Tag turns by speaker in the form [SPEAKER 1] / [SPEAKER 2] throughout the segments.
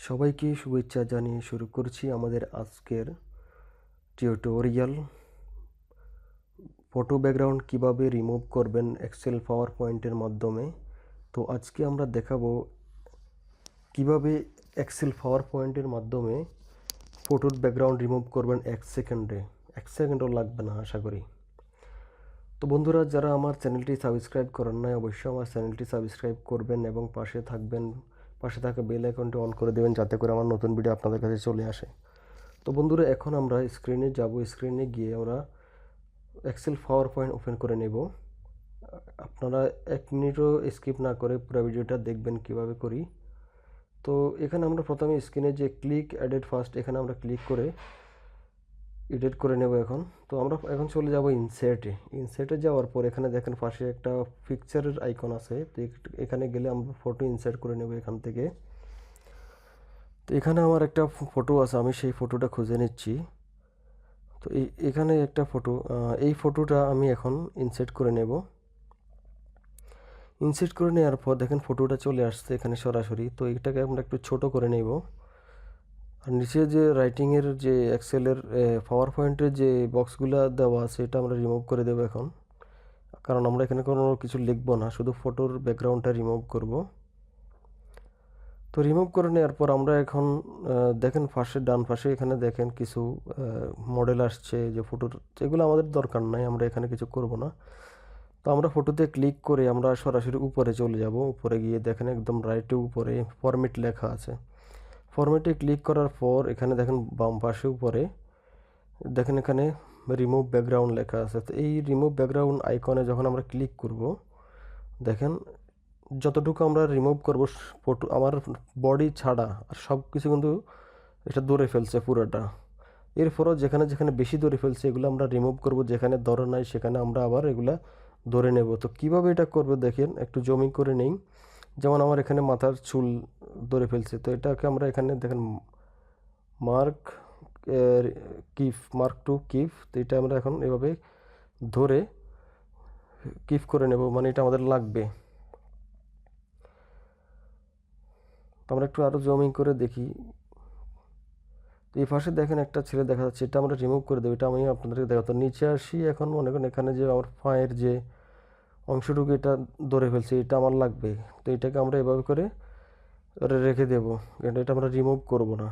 [SPEAKER 1] সবাইকে শুভেচ্ছা জানিয়ে শুরু করছি আমাদের আজকের টিউটোরিয়াল। ফটো ব্যাকগ্রাউন্ড কিভাবে রিমুভ করবেন এক্সেল পাওয়ার পয়েন্টের মাধ্যমে। তো আজকে আমরা দেখাবো কিভাবে এক্সেল পাওয়ার পয়েন্টের মাধ্যমে ফটোর ব্যাকগ্রাউন্ড রিমুভ করবেন 1 সেকেন্ডও লাগবে না আশা করি। তো বন্ধুরা, যারা আমার চ্যানেলটি সাবস্ক্রাইব করেন নাই অবশ্যই আমার চ্যানেলটি সাবস্ক্রাইব করবেন এবং পাশে থাকা বেল আইকনটি অন করে দেবেন যাতে করে আমার নতুন ভিডিও আপনাদের কাছে চলে আসে। তো বন্ধুরা, এখন আমরা স্ক্রিনে যাব। স্ক্রিনে গিয়ে আমরা এক্সেল পাওয়ার পয়েন্ট ওপেন করে নেব। আপনারা 1 মিনিটও স্কিপ না করে পুরো ভিডিওটা দেখবেন কিভাবে করি। তো এখানে আমরা প্রথমে স্ক্রিনে যে ক্লিক এডিট ফার্স্ট, এখানে আমরা ক্লিক করে এডিট করে নেব। তো আমরা এখন চলে যাব ইনসার্টে যাওয়ার পর এখানে দেখেন পাশে একটা পিকচারের আইকন আছে। তো এখানে গেলে আমরা ফটো ইনসার্ট করে নেব এখান থেকে। তো এখানে আমার একটা ফটো আছে, আমি সেই ফটোটা খুঁজে নিচ্ছি। তো এখানে একটা ফটো, এই ফটোটা আমি এখন ইনসার্ট করে নেব। ইনসার্ট করে নেওয়ার পর দেখেন ফটোটা চলে আসছে এখানে সরাসরি। তো এটাকে আমরা একটু ছোট করে নেব। আর নিচে যে রাইটিংয়ের যে এক্সেলের পাওয়ার পয়েন্টের যে বক্সগুলো দেওয়া আছে এটা আমরা রিমুভ করে দেবো এখন, কারণ আমরা এখানে কোনো কিছু লিখবো না, শুধু ফটোর ব্যাকগ্রাউন্ডটা রিমুভ করব। তো রিমুভ করে নেওয়ার পর আমরা এখন দেখেন ডান পাশে এখানে দেখেন কিছু মডেল আসছে যে ফটোর, যেগুলো আমাদের দরকার নাই, আমরা এখানে কিছু করব না। তো আমরা ফটোতে ক্লিক করে আমরা সরাসরি উপরে চলে যাব। উপরে গিয়ে দেখেন একদম রাইটে উপরে ফরম্যাট লেখা আছে। ফরম্যাটে ক্লিক করার পর এখানে দেখেন বাম পাশে উপরে দেখেন এখানে রিমুভ ব্যাকগ্রাউন্ড লেখা আছে। তো এই রিমুভ ব্যাকগ্রাউন্ড আইকনে যখন আমরা ক্লিক করব দেখেন যতটুকু আমরা রিমুভ করব ফটো আমার বডি ছাড়া আর সব কিছু কিন্তু এটা ধরে ফেলছে পুরোটা। এরপরও যেখানে যেখানে বেশি ধরে ফেলছে এগুলো আমরা রিমুভ করব, যেখানে ধরে নাই সেখানে আমরা আবার এগুলা ধরে নেব। তো কিভাবে এটা করবে দেখেন, একটু জমিং করে নেই। যেমন আমার এখানে মাথার চুল ধরে ফেলছে, তো এটাকে আমরা এখানে দেখেন মার্ক মার্ক টু কিফ। তো এটা আমরা এখন এভাবে ধরে কিফ করে নেব, মানে এটা আমাদের লাগবে। তো আমরা একটু আরও জমিং করে দেখি। তো এই পাশে দেখেন একটা ছেলে দেখা যাচ্ছে, এটা আমরা রিমুভ করে দেবো। এটা আমি আপনাদেরকে দেখাতো। নিচে আসি, এখন মনে করেন এখানে যে আমার পায়ের যে অংশটুকু এটা ধরে ফেলছে, এটা আমার লাগবে। তো এটাকে আমরা এভাবে করে রেখে দেবো, এটা আমরা রিমুভ করব না।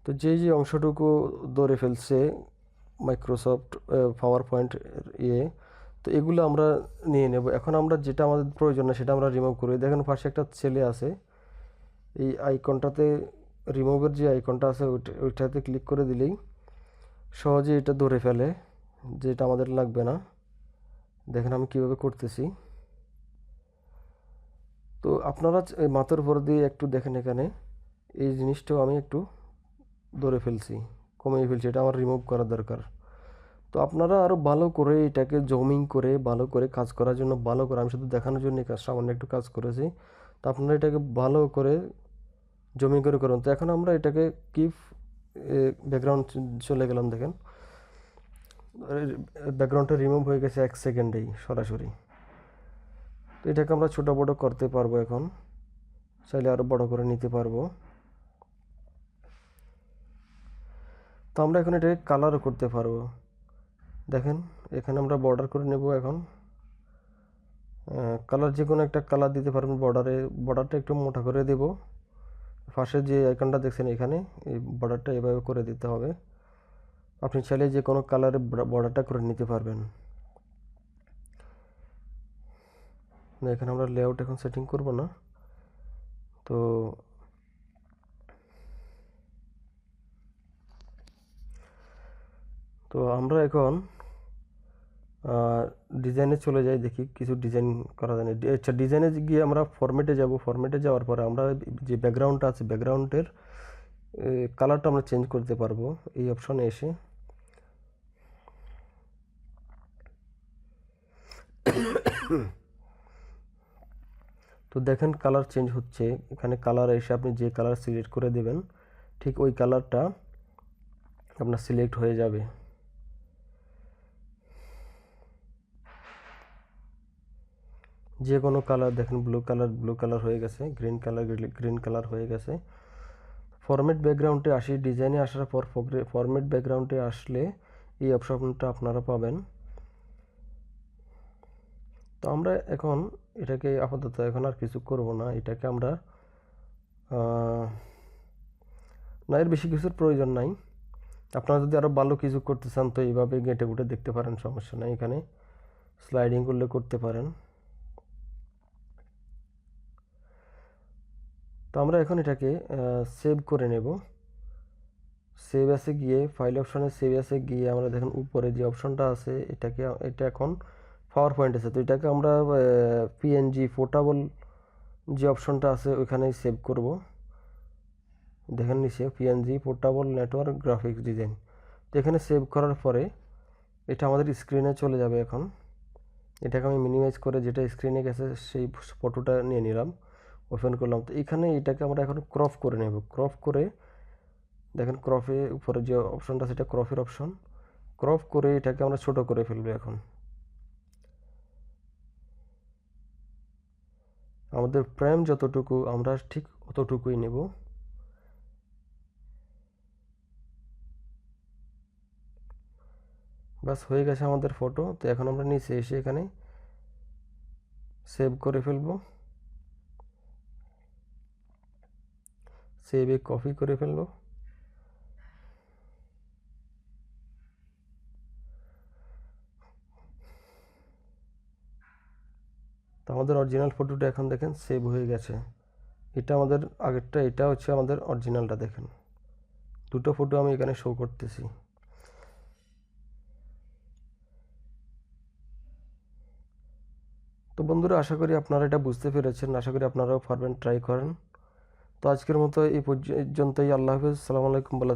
[SPEAKER 1] তো যে অংশটুকু ধরে ফেলছে মাইক্রোসফট পাওয়ার পয়েন্ট ইয়ে, তো এগুলো আমরা নিয়ে নেব। এখন আমরা যেটা আমাদের প্রয়োজন না সেটা আমরা রিমুভ করি। দেখেন পাশে একটা ছেলে আছে, এই আইকনটাতে রিমুভের যে আইকনটা আছে ওইটাতে ক্লিক করে দিলেই সহজে এটা ধরে ফেলে, যেটা আমাদের লাগবে না। দেখেন আমি কিভাবে করতেছি। তো আপনারা মাথার উপর দিয়ে একটু দেখেন, এখানে এই জিনিসটাও আমি একটু ধরে ফেলছি, কমিয়ে ফেলছি, এটা আমার রিমুভ করা দরকার। তো আপনারা আরও ভালো করে এটাকে জমিং করে ভালো করে কাজ করার জন্য, ভালো করে, আমি শুধু দেখানোর জন্য কাজ সামান্য একটু কাজ করেছি। তো আপনারা এটাকে ভালো করে জমিং করে করুন। তো এখন আমরা এটাকে কিপ ব্যাকগ্রাউন্ড চলে গেলাম, দেখেন ব্যাকগ্রাউন্ডটা রিমুভ হয়ে গেছে 1 সেকেন্ডেই সরাসরি। তো এটাকে আমরা ছোটো বড়ো করতে পারবো, এখন চাইলে আরও বড় করে নিতে পারবো। তো আমরা এখন এটাকে কালারও করতে পারবো। দেখেন এখানে আমরা বর্ডার করে নেব। এখন কালার যে কোনো একটা কালার দিতে পারবেন। বর্ডারটা একটু মোটা করে দেব। পাশে যে আইকনটা দেখছেন এখানে, এই বর্ডারটা এভাবে করে দিতে হবে। আপনি চাইলে যে কোনো কালারের বর্ডারটা করে নিতে পারবেন। এখানে আমরা লেআউট এখন সেটিং করব না। তো আমরা এখন ডিজাইনে চলে যাই, দেখি কিছু ডিজাইন করা যায়। আচ্ছা, ডিজাইনে গিয়ে আমরা ফরম্যাটে যাব। ফরম্যাটে যাওয়ার পরে আমরা যে ব্যাকগ্রাউন্ডটা আছে ব্যাকগ্রাউন্ডের কালারটা আমরা চেঞ্জ করতে পারবো এই অপশনে এসে। তো দেখেন কালার চেঞ্জ হচ্ছে। এখানে কালার এসে আপনি যে কালার সিলেক্ট করে দেবেন ঠিক ওই কালারটা আপনার সিলেক্ট হয়ে যাবে। যে কোনো কালার দেখেন, ব্লু কালার হয়ে গেছে, গ্রিন কালার হয়ে গেছে। ফরম্যাট ব্যাকগ্রাউন্ডে আসি। ডিজাইনে আসার পর ফরম্যাট ব্যাকগ্রাউন্ডে আসলে এই অপশনটা আপনারা পাবেন। তো আমরা এখন এটাকে আপাতত এখন আর কিছু করব না, এটাকে আমরা না, এর বেশি কিছুর প্রয়োজন নাই। আপনারা যদি আরও ভালো কিছু করতে চান তো এইভাবে গেটে গুটে দেখতে পারেন, সমস্যা নাই। এখানে স্লাইডিং করলে করতে পারেন। তো আমরা এখন এটাকে সেভ করে নেব। সেভ অ্যাসে গিয়ে ফাইল অপশনে সেভ অ্যাসে গিয়ে আমরা দেখেন উপরে যে অপশনটা আছে এটা এখন পাওয়ার পয়েন্ট আছে, তো এটাকে আমরা পিএনজি পোর্টেবল যে অপশনটা আছে ওইখানেই সেভ করব। দেখেন নিচে PNG portable network graphics design. তো এখানে সেভ করার পরে এটা আমাদের স্ক্রিনে চলে যাবে। এখন এটাকে আমি মিনিমাইজ করে যেটা স্ক্রিনে গেছে সেই ফটোটা নিয়ে নিলাম, ওপেন করলাম। তো এখানে এটাকে আমরা এখন ক্রপ করে নেব। ক্রপ করে দেখেন ক্রপে উপরে যে অপশনটা সেটা ক্রপের অপশন। ক্রপ করে এটাকে আমরা ছোট করে ফেলবো। এখন আমাদের ফ্রেম যতটুকু আমরা ঠিক অতটুকুই নেব। বাস হয়ে গেছে আমাদের ফটো। তো এখন আমরা নিচে এসে এখানে সেভ করে ফেলবো, সেভে কপি করে ফেলবো। তো আমাদের অরিজিনাল ফটোটা এখন দেখেন সেভ হয়ে গেছে। এটা আমাদের আগেরটা, এটা হচ্ছে আমাদের অরিজিনালটা। দেখেন দুটো ফটো আমি এখানে শো করতেছি। তো বন্ধুরা, আশা করি আপনারা এটা বুঝতে পেরেছেন, আশা করি আপনারাও পারবেন, ট্রাই করেন। তো আজকের মতো এই পর্যন্তই। আল্লাহ হাফেজ, সালামু আলাইকুম বলা